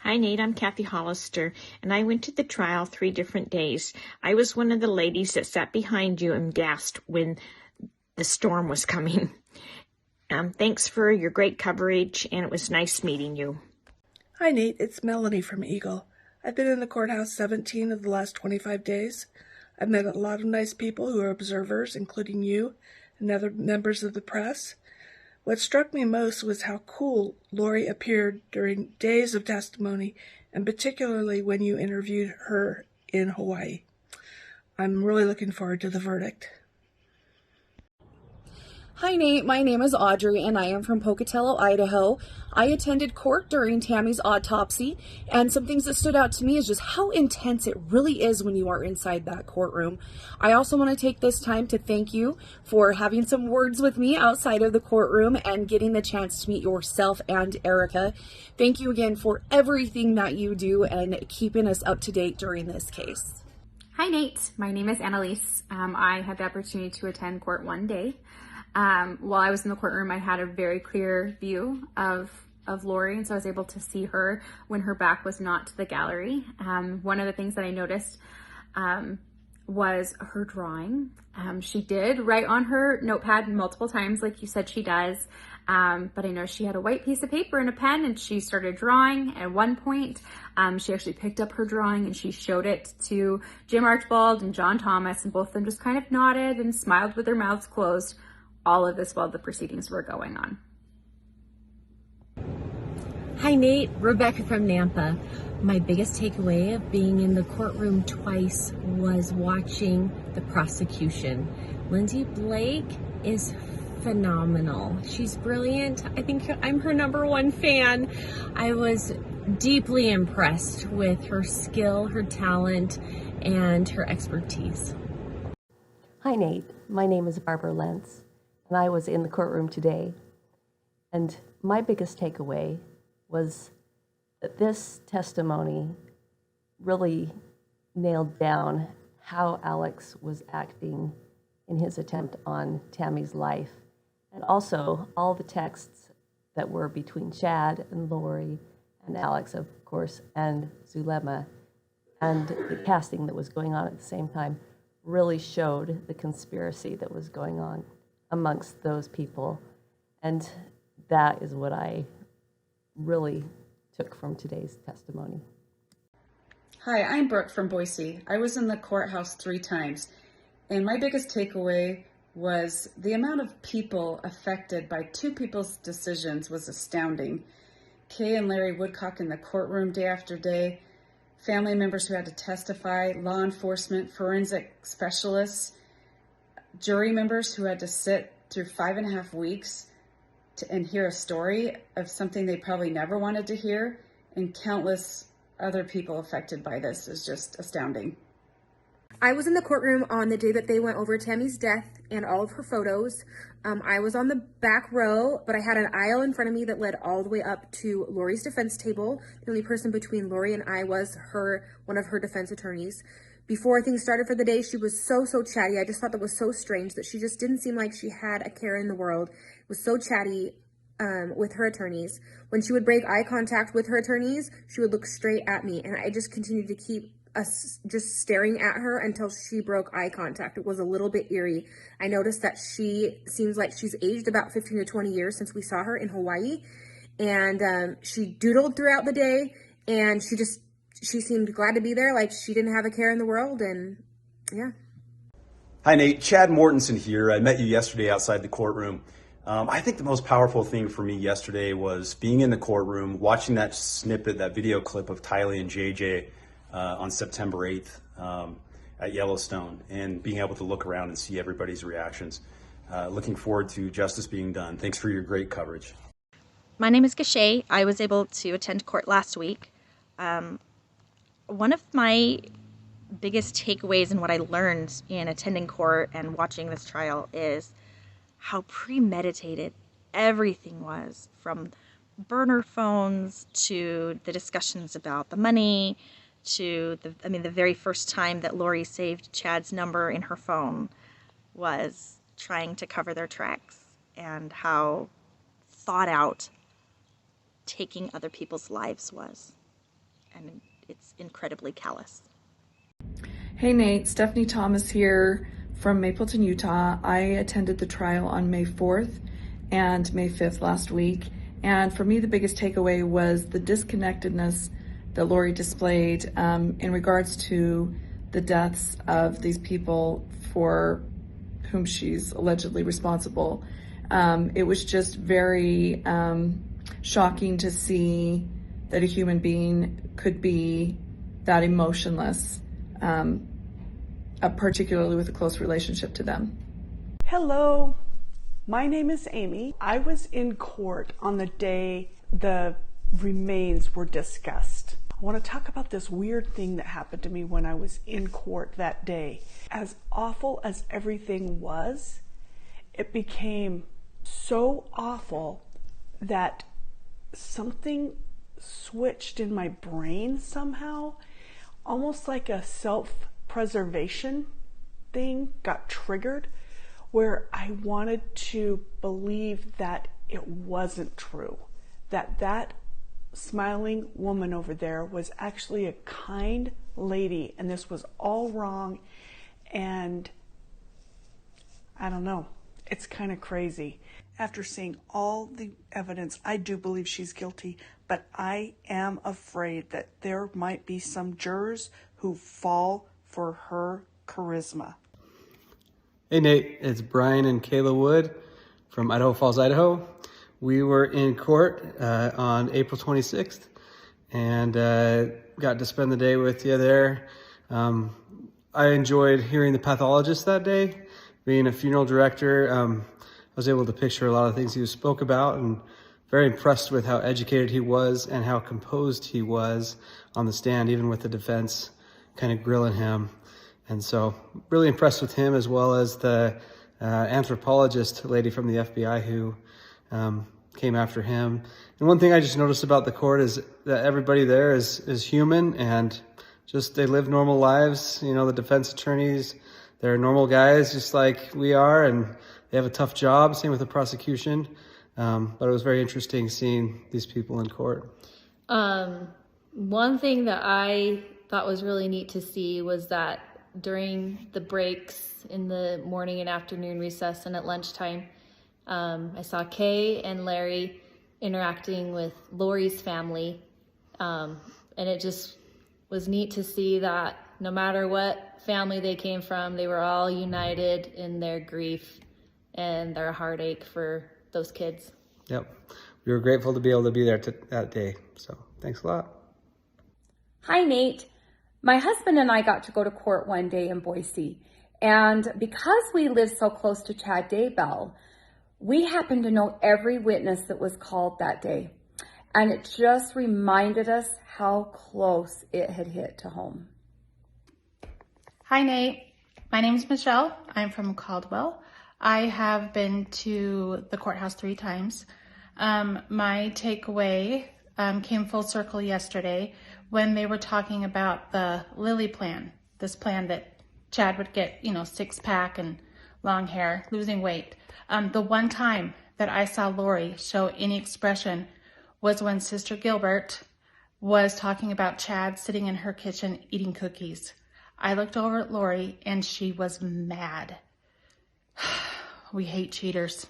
Hi, Nate. I'm Kathy Hollister, and I went to the trial 3 different days. I was one of the ladies that sat behind you and gasped when the storm was coming. Thanks for your great coverage, and it was nice meeting you. Hi, Nate. It's Melanie from Eagle. I've been in the courthouse 17 of the last 25 days. I've met a lot of nice people who are observers, including you and other members of the press. What struck me most was how cool Lori appeared during days of testimony, and particularly when you interviewed her in Hawaii. I'm really looking forward to the verdict. Hi Nate, my name is Audrey and I am from Pocatello, Idaho. I attended court during Tammy's autopsy, and some things that stood out to me is just how intense it really is when you are inside that courtroom. I also want to take this time to thank you for having some words with me outside of the courtroom and getting the chance to meet yourself and Erica. Thank you again for everything that you do and keeping us up to date during this case. Hi Nate, my name is Annalise. I had the opportunity to attend court one day. While I was in the courtroom, I had a very clear view of Lori, and so I was able to see her when her back was not to the gallery. One of the things that I noticed was her drawing. She did write on her notepad multiple times, like you said she does, but I know she had a white piece of paper and a pen, and she started drawing. At one point, she actually picked up her drawing and she showed it to Jim Archibald and John Thomas, and both of them just kind of nodded and smiled with their mouths closed. All of this while the proceedings were going on. Hi Nate, Rebecca from Nampa. My biggest takeaway of being in the courtroom twice was watching the prosecution. Lindsay Blake is phenomenal. She's brilliant. I think I'm her #1 fan. I was deeply impressed with her skill, her talent, and her expertise. Hi Nate, my name is Barbara Lentz, and I was in the courtroom today. And my biggest takeaway was that this testimony really nailed down how Alex was acting in his attempt on Tammy's life, and also all the texts that were between Chad and Lori and Alex, of course, and Zulema, and the casting that was going on at the same time really showed the conspiracy that was going on amongst those people. And that is what I really took from today's testimony. Hi, I'm Brooke from Boise. I was in the courthouse 3 times, and my biggest takeaway was the amount of people affected by 2 people's decisions was astounding. Kay and Larry Woodcock in the courtroom day after day, family members who had to testify, law enforcement, forensic specialists, jury members who had to sit through 5.5 weeks and hear a story of something they probably never wanted to hear, and countless other people affected by this is just astounding. I was in the courtroom on the day that they went over Tammy's death and all of her photos. I was on the back row, but I had an aisle in front of me that led all the way up to Lori's defense table. The only person between Lori and I was one of her defense attorneys. Before things started for the day, she was so chatty. I just thought that was so strange that she just didn't seem like she had a care in the world. It was so chatty with her attorneys. When she would break eye contact with her attorneys, she would look straight at me, and I just continued to keep us just staring at her until she broke eye contact. It was a little bit eerie. I noticed that she seems like she's aged about 15 to 20 years since we saw her in Hawaii, and she doodled throughout the day, and she seemed glad to be there, like she didn't have a care in the world, and yeah. Hi Nate, Chad Mortensen here. I met you yesterday outside the courtroom. I think the most powerful thing for me yesterday was being in the courtroom, watching that snippet, that video clip of Tylee and JJ on September 8th at Yellowstone, and being able to look around and see everybody's reactions. Looking forward to justice being done. Thanks for your great coverage. My name is Gashay. I was able to attend court last week. One of my biggest takeaways and what I learned in attending court and watching this trial is how premeditated everything was, from burner phones to the discussions about the money to the very first time that Lori saved Chad's number in her phone was trying to cover their tracks, and how thought out taking other people's lives was. and it's incredibly callous. Hey Nate, Stephanie Thomas here from Mapleton, Utah. I attended the trial on May 4th and May 5th last week. And for me, the biggest takeaway was the disconnectedness that Lori displayed in regards to the deaths of these people for whom she's allegedly responsible. It was just very shocking to see that a human being could be that emotionless, particularly with a close relationship to them. Hello, my name is Amy. I was in court on the day the remains were discussed. I want to talk about this weird thing that happened to me when I was in court that day. As awful as everything was, it became so awful that something switched in my brain somehow, almost like a self-preservation thing got triggered, where I wanted to believe that it wasn't true, that smiling woman over there was actually a kind lady and this was all wrong. And I don't know, it's kind of crazy. After seeing all the evidence, I do believe she's guilty, but I am afraid that there might be some jurors who fall for her charisma. Hey Nate, it's Brian and Kayla Wood from Idaho Falls, Idaho. We were in court on April 26th and got to spend the day with you there. I enjoyed hearing the pathologist that day. Being a funeral director, I was able to picture a lot of things he spoke about, and very impressed with how educated he was and how composed he was on the stand, even with the defense kind of grilling him. And so really impressed with him, as well as the anthropologist lady from the FBI who came after him. And one thing I just noticed about the court is that everybody there is human and just they live normal lives. You know, the defense attorneys, they're normal guys just like we are, and they have a tough job. Same with the prosecution. But it was very interesting seeing these people in court. One thing that I thought was really neat to see was that during the breaks in the morning and afternoon recess and at lunchtime, I saw Kay and Larry interacting with Lori's family. And it just was neat to see that no matter what family they came from, they were all united in their grief and their heartache for those kids. Yep. We were grateful to be able to be there that day. So thanks a lot. Hi, Nate. My husband and I got to go to court one day in Boise. And because we live so close to Chad Daybell, we happened to know every witness that was called that day. And it just reminded us how close it had hit to home. Hi, Nate. My name is Michelle. I'm from Caldwell. I have been to the courthouse 3 times. My takeaway came full circle yesterday when they were talking about the Lily plan, this plan that Chad would get, 6-pack and long hair, losing weight. The one time that I saw Lori show any expression was when Sister Gilbert was talking about Chad sitting in her kitchen eating cookies. I looked over at Lori and she was mad. We hate cheaters.